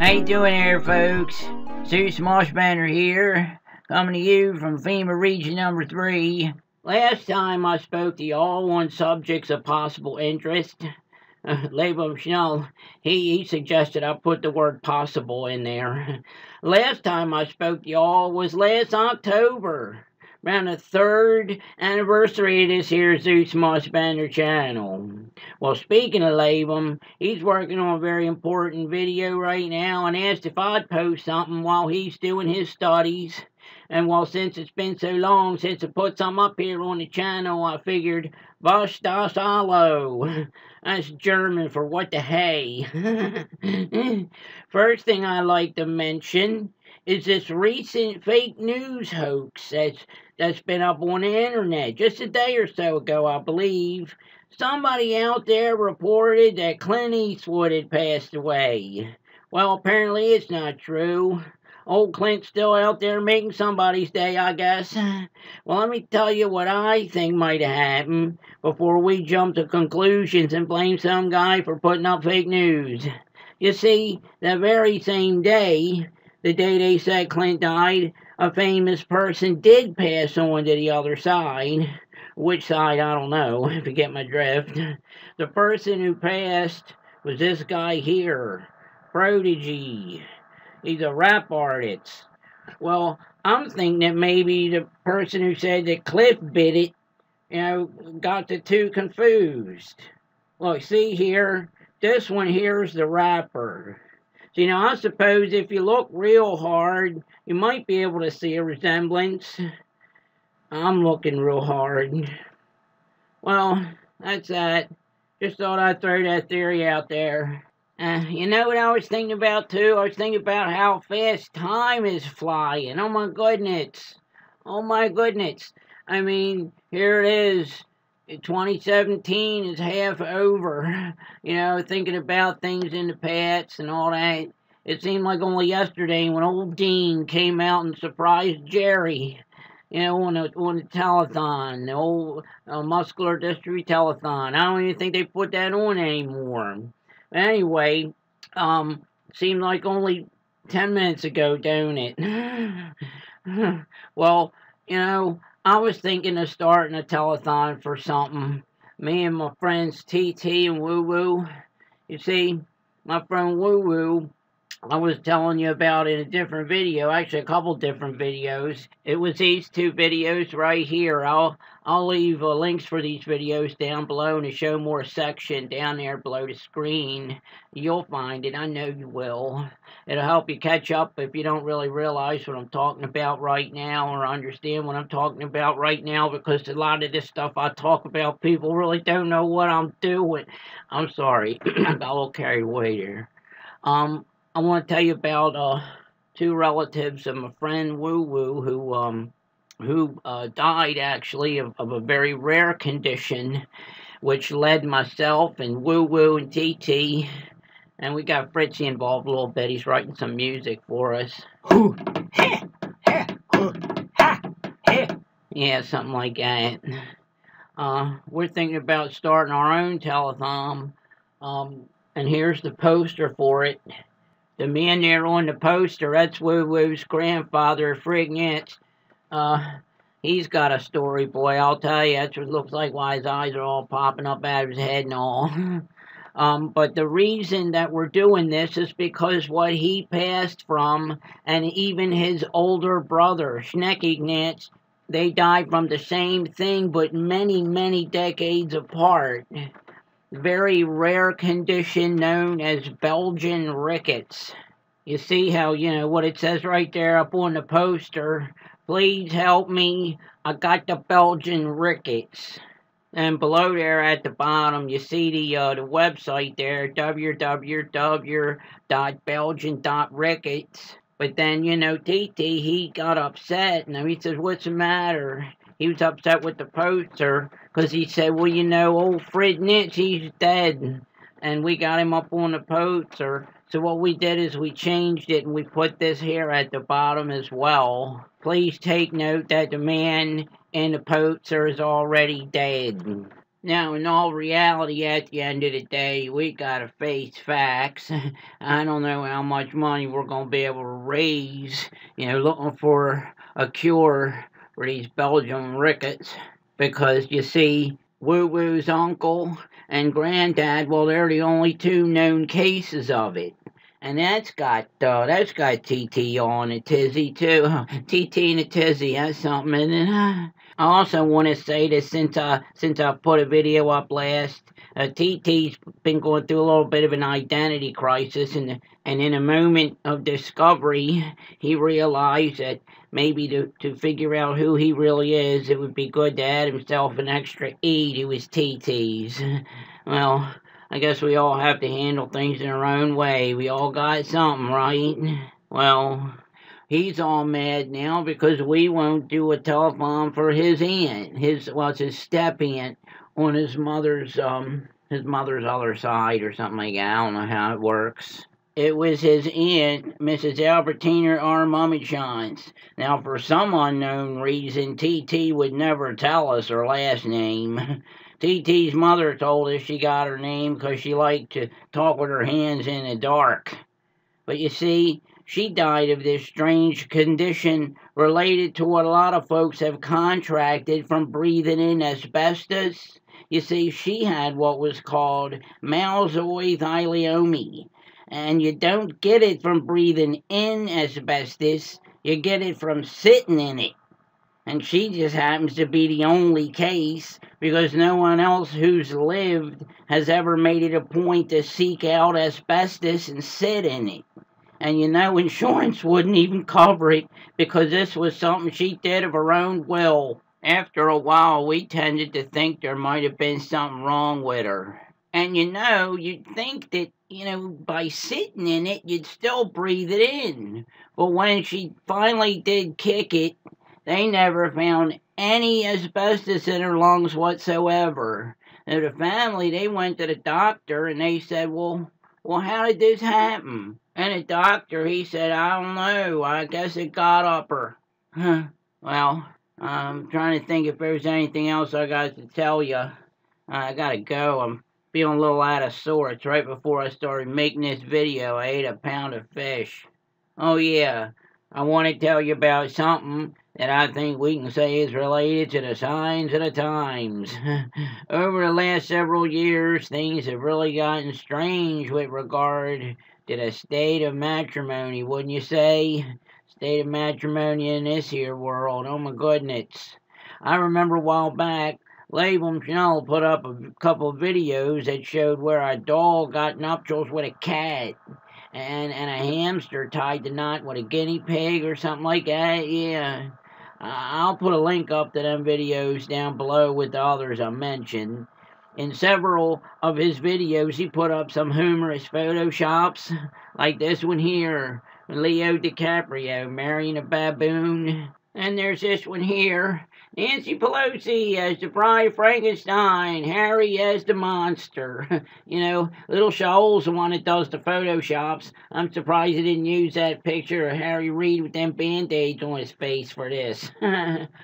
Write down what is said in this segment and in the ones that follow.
How you doing there, folks? Zeus Banner here, coming to you from FEMA Region Number 3. Last time I spoke to y'all on subjects of possible interest. Label Schnell, he suggested I put the word possible in there. Last time I spoke to y'all was last October, around the 3rd anniversary of this here Zeus Banner channel. Well, speaking of Label, he's working on a very important video right now and asked if I'd post something while he's doing his studies. And well, since it's been so long since I put something up here on the channel, I figured, was das hallo? That's German for what the hey. First thing I like to mention is this recent fake news hoax that's been up on the internet just a day or so ago, I believe. Somebody out there reported that Clint Eastwood had passed away. Well, apparently it's not true. Old Clint's still out there making somebody's day, I guess. Well, let me tell you what I think might have happened before we jump to conclusions and blame some guy for putting up fake news. You see, the very same day, the day they said Clint died, a famous person did pass on to the other side. Which side, I don't know, if you get my drift. The person who passed was this guy here, Prodigy. He's a rap artist. Well, I'm thinking that maybe the person who said that Cliff bit it, got the two confused. Look, see here, this one here is the rapper. So, I suppose if you look real hard, you might be able to see a resemblance. I'm looking real hard. Well, that's that. Just thought I'd throw that theory out there. You know what I was thinking about, too? I was thinking about how fast time is flying. Oh, my goodness. Oh, my goodness. I mean, here it is. 2017 is half over. Thinking about things in the past and all that. It seemed like only yesterday when old Dean came out and surprised Jerry. On the telethon, the old muscular dystrophy telethon. I don't even think they put that on anymore. Anyway, seemed like only 10 minutes ago, don't it? Well, I was thinking of starting a telethon for something. Me and my friends TT and Woo Woo. You see, my friend Woo Woo, I was telling you about in a different video, actually a couple different videos. It was these two videos right here. I'll leave links for these videos down below in the show more section down there below the screen. You'll find it, I know you will. It'll help you catch up if you don't really realize what I'm talking about right now or understand what I'm talking about right now, because a lot of this stuff I talk about, people really don't know what I'm doing. I'm sorry, I got a little carried away there. I want to tell you about two relatives of my friend Woo Woo who died actually of a very rare condition, which led myself and Woo Woo and TT, and we got Fritzie involved a little bit. He's writing some music for us. Yeah, something like that. We're thinking about starting our own telethon, and here's the poster for it. The man there on the poster, that's Woo Woo's grandfather, FRITZIE'S. He's got a story, boy, I'll tell you. That's what it looks like, why his eyes are all popping up out of his head and all. But the reason that we're doing this is because what he passed from, and even his older brother, Schneckignac, they died from the same thing, but many, many decades apart. Very rare condition known as Belgian rickets. You see how, what it says right there up on the poster. Please help me. I got the Belgian rickets. And below there at the bottom, you see the website there, www.belgian.rickets. But then, TT, he got upset. And he says, what's the matter? He was upset with the poster because he said, well, old FRITZIE'S, he's dead. And we got him up on the poster. So what we did is we changed it and we put this here at the bottom as well. Please take note that the man in the poster is already dead. Now, in all reality, at the end of the day, we gotta face facts. I don't know how much money we're gonna be able to raise, looking for a cure for these Belgian rickets. Because, you see, Woo Woo's uncle and granddad, well, they're the only two known cases of it. And that's got TT on it, Tizzy, too. TT and a Tizzy, that's something, isn't it? I also want to say that since I put a video up last, TT's been going through a little bit of an identity crisis, and in a moment of discovery, he realized that maybe to figure out who he really is, it would be good to add himself an extra E to his TT's. Well, I guess we all have to handle things in our own way. We all got something, right? Well, he's all mad now because we won't do a telephone for his aunt. It's his step aunt on his mother's other side or something like that. I don't know how it works. It was his aunt, Mrs. Albertina R. Mummichance. Now, for some unknown reason, TT would never tell us her last name. TT's mother told us she got her name because she liked to talk with her hands in the dark. But you see, she died of this strange condition related to what a lot of folks have contracted from breathing in asbestos. You see, she had what was called malzoiothyleome, and you don't get it from breathing in asbestos, you get it from sitting in it. And she just happens to be the only case because no one else who's lived has ever made it a point to seek out asbestos and sit in it. And insurance wouldn't even cover it because this was something she did of her own will. After a while, we tended to think there might have been something wrong with her. And you'd think that, by sitting in it, you'd still breathe it in. But when she finally did kick it, they never found any asbestos in her lungs whatsoever. Now, the family, they went to the doctor and they said, well, how did this happen? And the doctor, he said, I don't know. I guess it got up her. Well, I'm trying to think if there's anything else I got to tell you. I gotta go. I'm feeling a little out of sorts. Right before I started making this video, I ate a pound of fish. Oh, yeah. I want to tell you about something that I think we can say is related to the signs of the times. Over the last several years, things have really gotten strange with regard to the state of matrimony, wouldn't you say? State of matrimony in this here world, oh my goodness. I remember a while back, Label Chanel put up a couple of videos that showed where a dog got nuptials with a cat. And a hamster tied the knot with a guinea pig or something like that, yeah. I'll put a link up to them videos down below with the others I mentioned. In several of his videos, he put up some humorous photoshops, like this one here, Leo DiCaprio marrying a baboon. And there's this one here, Nancy Pelosi as the Bride of Frankenstein, Harry as the monster. Little Shaol's the one that does the photoshops. I'm surprised he didn't use that picture of Harry Reid with them band-aids on his face for this.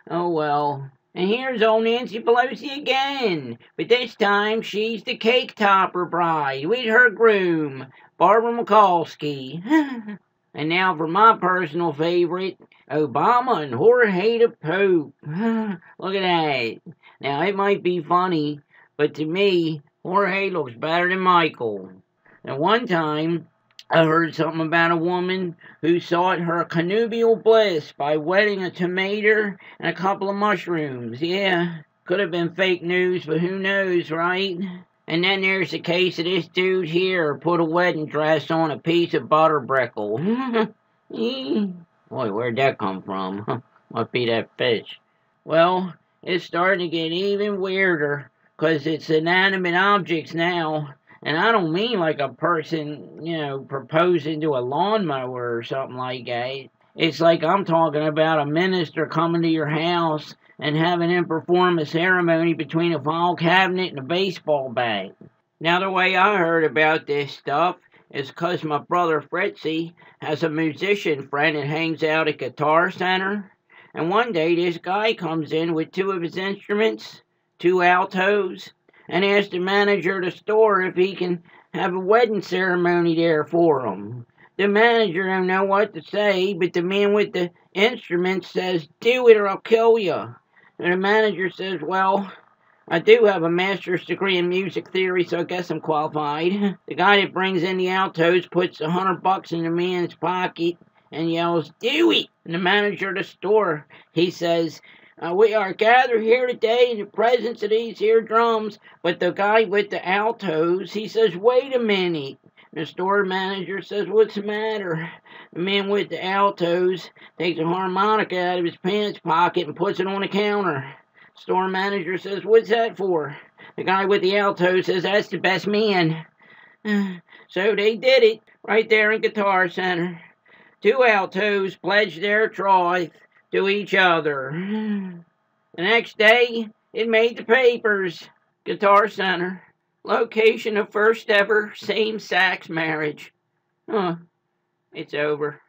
Oh well. And here's old Nancy Pelosi again, but this time she's the cake topper bride with her groom, Barbara Mikulski. And now for my personal favorite, Obama and Jorge the Pope. Look at that. Now, it might be funny, but to me, Jorge looks better than Michael. Now, one time, I heard something about a woman who sought her connubial bliss by wetting a tomato and a couple of mushrooms. Yeah, could have been fake news, but who knows, right? And then there's the case of this dude here put a wedding dress on a piece of butter brickle. Boy, where'd that come from? Must be that fish. Well, it's starting to get even weirder, 'cause it's inanimate objects now. And I don't mean like a person, proposing to a lawnmower or something like that. It's like I'm talking about a minister coming to your house and having him perform a ceremony between a file cabinet and a baseball bat. Now, the way I heard about this stuff is 'cause my brother Fritzie has a musician friend that hangs out at Guitar Center. And one day this guy comes in with two of his instruments, two altos, and asked the manager of the store if he can have a wedding ceremony there for him. The manager don't know what to say, but the man with the instrument says, "Do it or I'll kill you." And the manager says, "Well, I do have a master's degree in music theory, so I guess I'm qualified." The guy that brings in the altos puts $100 in the man's pocket and yells, "Do it!" And the manager of the store, he says, "We are gathered here today in the presence of these here drums." But the guy with the altos, he says, "Wait a minute." The store manager says, "What's the matter?" The man with the altos takes a harmonica out of his pants pocket and puts it on the counter. Store manager says, "What's that for?" The guy with the alto says, "That's the best man." So they did it right there in Guitar Center. Two altos pledged their troth to each other. The next day, it made the papers. Guitar Center. Location of first ever same-sex marriage. It's over.